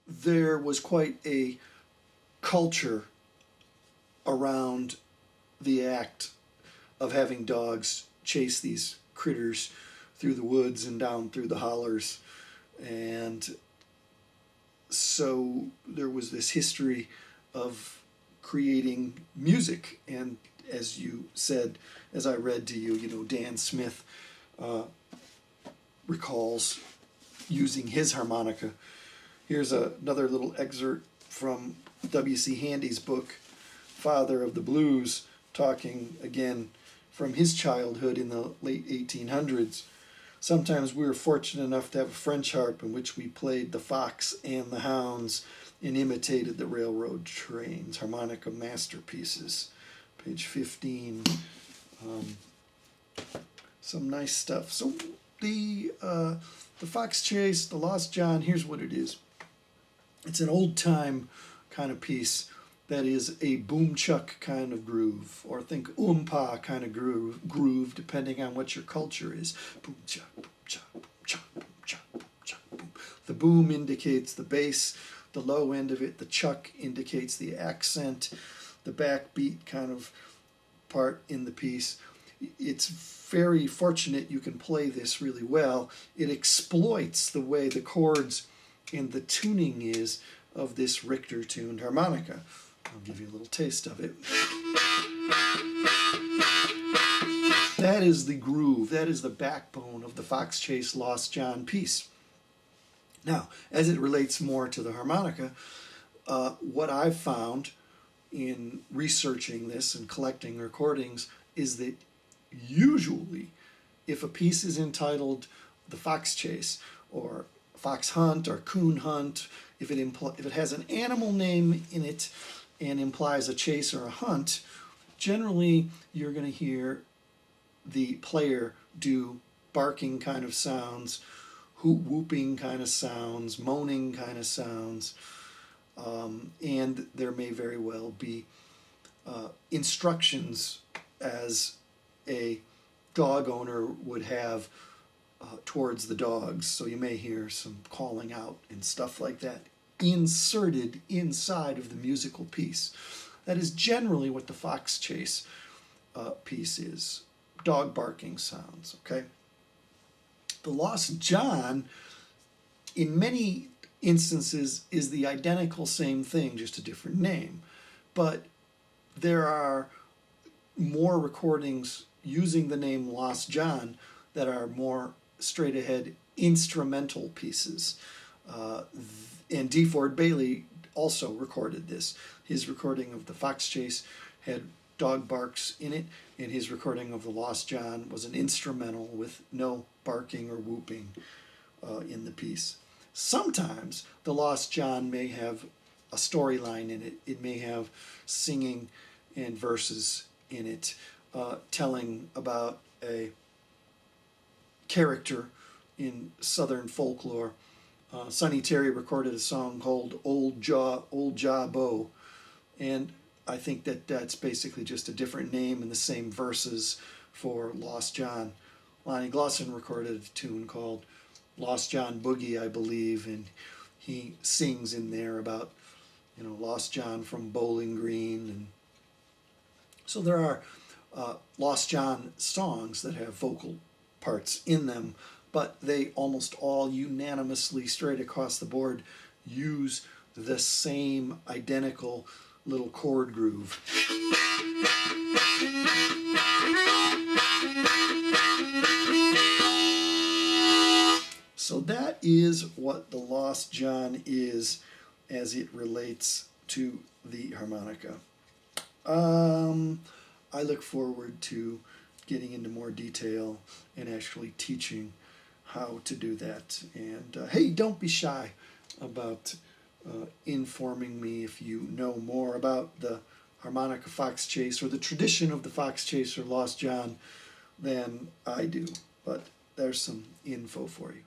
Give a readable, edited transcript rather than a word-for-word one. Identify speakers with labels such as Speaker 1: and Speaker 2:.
Speaker 1: there was quite a culture around the act of having dogs chase these critters through the woods and down through the hollers. And so there was this history of creating music. And as you said, as I read to you, Dan Smith recalls using his harmonica. Here's another little excerpt from W.C. Handy's book, Father of the Blues, talking again from his childhood in the late 1800s. Sometimes we were fortunate enough to have a French harp in which we played the fox and the hounds and imitated the railroad trains. Harmonica masterpieces, page 15. Some nice stuff. So the Fox Chase, the Lost John, here's what it is. It's an old-time kind of piece that is a boom chuck kind of groove, or think oompa kind of groove, depending on what your culture is. Boom chuck, boom chuck, boom chuck, boom chuck, boom chuck, boom. The boom indicates the bass, the low end of it, the chuck indicates the accent, the backbeat kind of part in the piece. It's very fortunate you can play this really well. It exploits the way the chords and the tuning is of this Richter-tuned harmonica. I'll give you a little taste of it. That is the groove. That is the backbone of the Fox Chase Lost John piece. Now, as it relates more to the harmonica, what I've found in researching this and collecting recordings is that usually, if a piece is entitled The Fox Chase, or Fox Hunt, or Coon Hunt, if it has an animal name in it and implies a chase or a hunt, generally you're going to hear the player do barking kind of sounds, whooping kind of sounds, moaning kind of sounds, and there may very well be instructions as a dog owner would have towards the dogs. So you may hear some calling out and stuff like that inserted inside of the musical piece. That is generally what the Fox Chase piece is. Dog barking sounds, okay? The Lost John, in many instances, is the identical same thing, just a different name. But there are more recordings using the name Lost John that are more straight ahead instrumental pieces. And D. Ford Bailey also recorded this. His recording of the Fox Chase had dog barks in it, and his recording of the Lost John was an instrumental with no barking or whooping in the piece. Sometimes the Lost John may have a storyline in it. It may have singing and verses in it, telling about a character in Southern folklore. Sonny Terry recorded a song called Old Jaw Bo, and I think that that's basically just a different name and the same verses for Lost John. Lonnie Glosson recorded a tune called Lost John Boogie, I believe, and he sings in there about, Lost John from Bowling Green. And so there are Lost John songs that have vocal parts in them, but they almost all unanimously, straight across the board, use the same identical little chord groove. So that is what the Lost John is as it relates to the harmonica. I look forward to getting into more detail and actually teaching how to do that. And hey, don't be shy about informing me if you know more about the harmonica Fox Chase or the tradition of the Fox Chase or Lost John than I do. But there's some info for you.